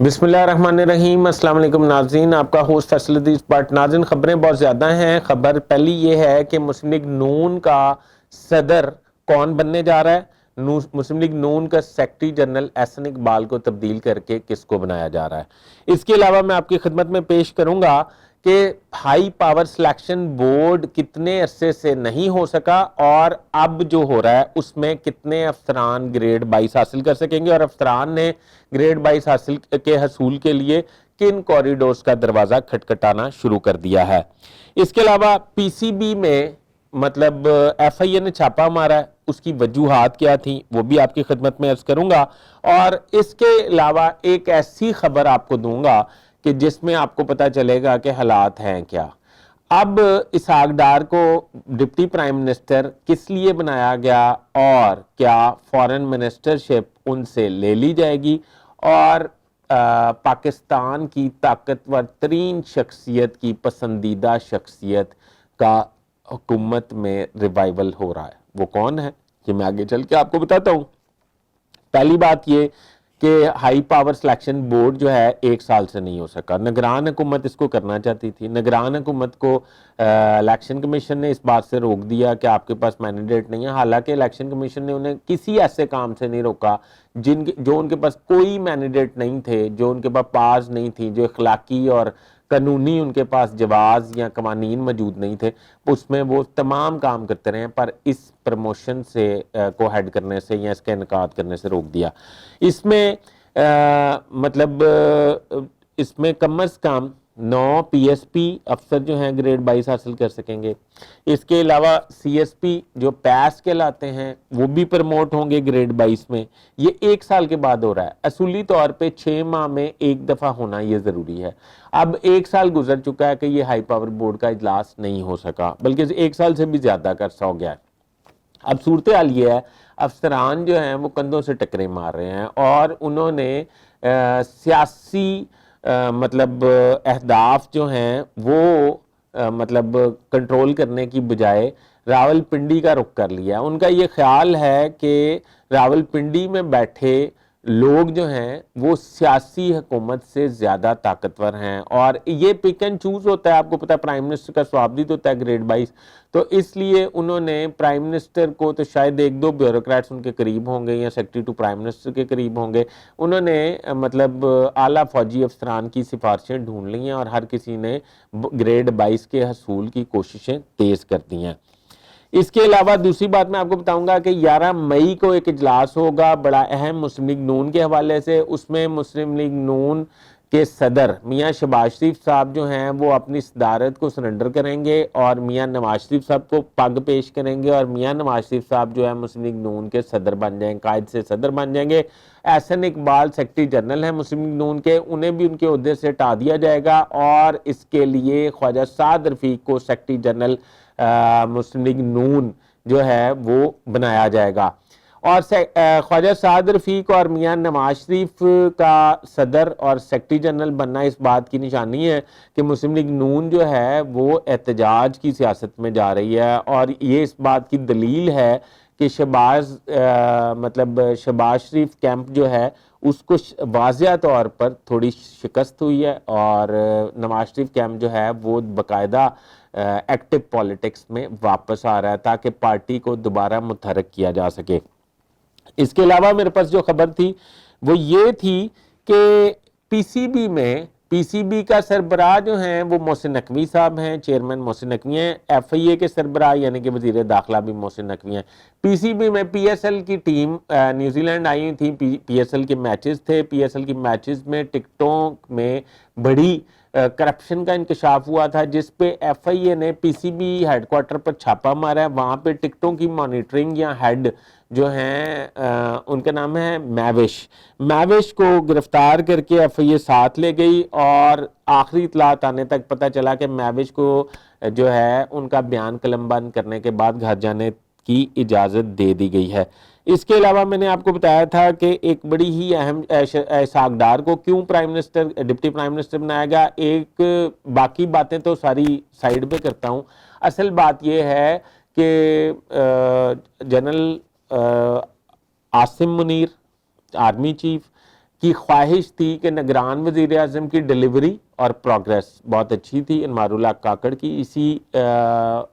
بسم اللہ الرحمن الرحیم۔ السلام علیکم ناظرین، آپ کا ہوسٹ فیصل الدین بٹ۔ ناظرین، خبریں بہت زیادہ ہیں۔ خبر پہلی یہ ہے کہ مسلم لیگ نون کا صدر کون بننے جا رہا ہے۔ مسلم لیگ نون کا سیکرٹری جنرل احسن اقبال کو تبدیل کر کے کس کو بنایا جا رہا ہے۔ اس کے علاوہ میں آپ کی خدمت میں پیش کروں گا کہ ہائی پاور سلیکشن بورڈ کتنے عرصے سے نہیں ہو سکا اور اب جو ہو رہا ہے اس میں کتنے افسران گریڈ 22 حاصل کر سکیں گے، اور افسران نے گریڈ 22 حصول کے لیے کن کوریڈورز کا دروازہ کھٹکھٹانا شروع کر دیا ہے۔ اس کے علاوہ پی سی بی میں مطلب ایف آئی اے نے چھاپا مارا ہے، اس کی وجوہات کیا تھیں وہ بھی آپ کی خدمت میں عرض کروں گا، اور اس کے علاوہ ایک ایسی خبر آپ کو دوں گا کہ جس میں آپ کو پتا چلے گا کہ حالات ہیں کیا۔ اب اسحاق ڈار کو ڈپٹی پرائم منسٹر کس لیے بنایا گیا اور کیا فورن منسٹرشپ ان سے لے لی جائے گی، اور پاکستان کی طاقتور ترین شخصیت کی پسندیدہ شخصیت کا حکومت میں ریوائیول ہو رہا ہے، وہ کون ہے یہ میں آگے چل کے آپ کو بتاتا ہوں۔ پہلی بات یہ کہ ہائی پاور سلیکشن بورڈ جو ہے 1 سال سے نہیں ہو سکا۔ نگران حکومت اس کو کرنا چاہتی تھی، نگران حکومت کو الیکشن کمیشن نے اس بات سے روک دیا کہ آپ کے پاس مینڈیٹ نہیں ہے، حالانکہ الیکشن کمیشن نے انہیں کسی ایسے کام سے نہیں روکا جو ان کے پاس کوئی مینڈیٹ نہیں تھے، جو ان کے پاس پاس نہیں تھی، جو اخلاقی اور قانونی ان کے پاس جواز یا قوانین موجود نہیں تھے، اس میں وہ تمام کام کرتے رہے، پر اس پروموشن سے کو ہیڈ کرنے سے یا اس کا انعقاد کرنے سے روک دیا۔ اس میں مطلب اس میں کم از کم 9 پی ایس پی افسر جو ہیں گریڈ 22 حاصل کر سکیں گے۔ اس کے علاوہ سی ایس پی جو پیس کہلاتے ہیں وہ بھی پرموٹ ہوں گے گریڈ 22 میں۔ یہ 1 سال کے بعد ہو رہا ہے، اصولی طور پہ 6 ماہ میں 1 دفعہ ہونا یہ ضروری ہے۔ اب 1 سال گزر چکا ہے کہ یہ ہائی پاور بورڈ کا اجلاس نہیں ہو سکا، بلکہ 1 سال سے بھی زیادہ کا عرصہ ہو گیا ہے۔ اب صورتحال یہ ہے، افسران جو ہیں وہ کندھوں سے ٹکرے مار رہے ہیں اور انہوں نے سیاسی مطلب اہداف جو ہیں وہ مطلب کنٹرول کرنے کی بجائے راول پنڈی کا رخ کر لیا۔ ان کا یہ خیال ہے کہ راول پنڈی میں بیٹھے لوگ جو ہیں وہ سیاسی حکومت سے زیادہ طاقتور ہیں، اور یہ پک اینڈ چوز ہوتا ہے۔ آپ کو پتہ ہے پرائم منسٹر کا سوابدید ہوتا ہے گریڈ 22، تو اس لیے انہوں نے پرائم منسٹر کو تو شاید 1-2 بیوروکریٹس ان کے قریب ہوں گے یا سیکرٹری ٹو پرائم منسٹر کے قریب ہوں گے، انہوں نے مطلب اعلیٰ فوجی افسران کی سفارشیں ڈھونڈ لی ہیں اور ہر کسی نے گریڈ 22 کے حصول کی کوششیں تیز کر دی ہیں۔ اس کے علاوہ دوسری بات میں آپ کو بتاؤں گا کہ 11 مئی کو ایک اجلاس ہوگا بڑا اہم مسلم لیگ نون کے حوالے سے۔ اس میں مسلم لیگ نون کے صدر میاں شہباز شریف صاحب جو ہیں وہ اپنی صدارت کو سرنڈر کریں گے اور میاں نواز شریف صاحب کو پگ پیش کریں گے، اور میاں نواز شریف صاحب جو ہے مسلم لیگ نون کے صدر بن جائیں گے، قائد سے صدر بن جائیں گے۔ احسن اقبال سیکرٹری جنرل ہیں مسلم لیگ نون کے، انہیں بھی ان کے عہدے سے ہٹا دیا جائے گا، اور اس کے لیے خواجہ سعد رفیق کو سیکرٹری جنرل مسلم لیگ نون جو ہے وہ بنایا جائے گا۔ اور خواجہ سعد رفیق اور میاں نواز شریف کا صدر اور سیکرٹری جنرل بننا اس بات کی نشانی ہے کہ مسلم لیگ نون جو ہے وہ احتجاج کی سیاست میں جا رہی ہے، اور یہ اس بات کی دلیل ہے کہ شہباز شریف کیمپ جو ہے اس کو واضح طور پر تھوڑی شکست ہوئی ہے، اور نواز شریف کیمپ جو ہے وہ باقاعدہ ایکٹیو پالیٹکس میں واپس آ رہا ہے تاکہ پارٹی کو دوبارہ متحرک کیا جا سکے۔ اس کے علاوہ میرے پاس جو خبر تھی وہ یہ تھی کہ پی سی بی کا سربراہ جو ہیں وہ محسن نقوی صاحب ہیں، چیئرمین محسن نقوی ہیں۔ ایف آئی اے کے سربراہ یعنی کہ وزیر داخلہ بھی محسن نقوی ہیں۔ پی سی بی میں پی ایس ایل کی ٹیم نیوزی لینڈ آئی ہوئی تھی، پی ایس ایل کے میچز تھے، پی ایس ایل کی میچز میں ٹکٹوں میں بڑی کرپشن کا انکشاف ہوا تھا، جس پہ ایف آئی اے نے پی سی بی ہیڈ کوارٹر پر چھاپا مارا ہے۔ وہاں پہ ٹکٹوں کی مانیٹرنگ یا ہیڈ جو ہیں ان کا نام ہے میوش کو گرفتار کر کے ایف آئی اے ساتھ لے گئی، اور آخری اطلاعات آنے تک پتہ چلا کہ میوش کو جو ہے ان کا بیان قلم بند کرنے کے بعد گھر جانے کی اجازت دے دی گئی ہے۔ اس کے علاوہ میں نے آپ کو بتایا تھا کہ ایک بڑی ہی اہم اسحاق ڈار کو کیوں ڈپٹی پرائم منسٹر بنایا گیا۔ ایک باقی باتیں تو ساری سائیڈ پہ کرتا ہوں، اصل بات یہ ہے کہ general Asim Munir army chief کی خواہش تھی کہ نگران وزیر اعظم کی ڈیلیوری اور پروگریس بہت اچھی تھی انوار الحق کاکڑ کی، اسی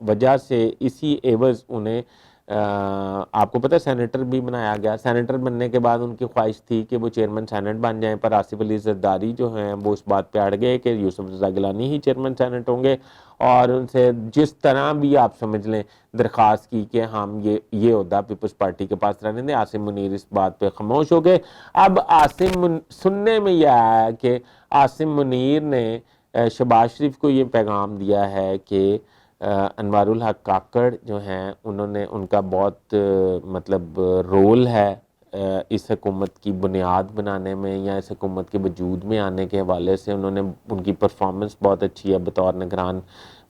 وجہ سے اسی عوض انہیں آپ کو پتہ ہے سینیٹر بھی بنایا گیا۔ سینیٹر بننے کے بعد ان کی خواہش تھی کہ وہ چیئرمین سینٹ بن جائیں، پر آصف علی زرداری جو ہیں وہ اس بات پہ اڑ گئے کہ یوسف رضا گیلانی ہی چیئرمین سینٹ ہوں گے، اور ان سے جس طرح بھی آپ سمجھ لیں درخواست کی کہ ہم یہ عہدہ پیپلز پارٹی کے پاس رہنے دیں، عاصم منیر اس بات پہ خاموش ہو گئے۔ اب سننے میں یہ آیا ہے کہ عاصم منیر نے شہباز شریف کو یہ پیغام دیا ہے کہ انوار الحق کاکڑ جو ہیں ان کا بہت مطلب رول ہے اس حکومت کی بنیاد بنانے میں یا اس حکومت کے وجود میں آنے کے حوالے سے، ان کی پرفارمنس بہت اچھی ہے بطور نگران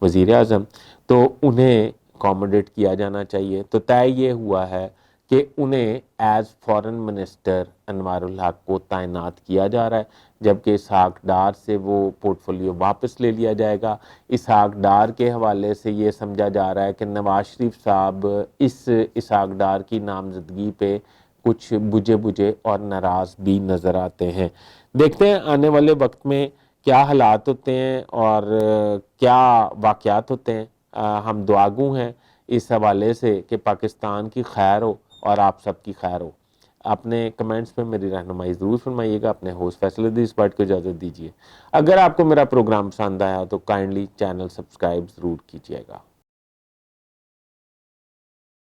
وزیر اعظم، تو انہیں اکوموڈیٹ کیا جانا چاہیے۔ تو طے یہ ہوا ہے کہ انہیں ایز فارن منسٹر انوار الحق کو تعینات کیا جا رہا ہے، جبکہ اسحاق ڈار سے وہ پورٹ فولیو واپس لے لیا جائے گا۔ اسحاق ڈار کے حوالے سے یہ سمجھا جا رہا ہے کہ نواز شریف صاحب اس اسحاق ڈار کی نامزدگی پہ کچھ بجھے اور ناراض بھی نظر آتے ہیں۔ دیکھتے ہیں آنے والے وقت میں کیا حالات ہوتے ہیں اور کیا واقعات ہوتے ہیں۔ ہم دعاگو ہیں اس حوالے سے کہ پاکستان کی خیر ہو اور آپ سب کی خیر ہو۔ اپنے کمنٹس میں میری رہنمائی ضرور فرمائیے گا۔ اپنے ہوسٹ فیصل الدین بٹ کو اجازت دیجیے۔ اگر آپ کو میرا پروگرام پسند آیا تو کائنڈلی چینل سبسکرائب ضرور کیجیے گا۔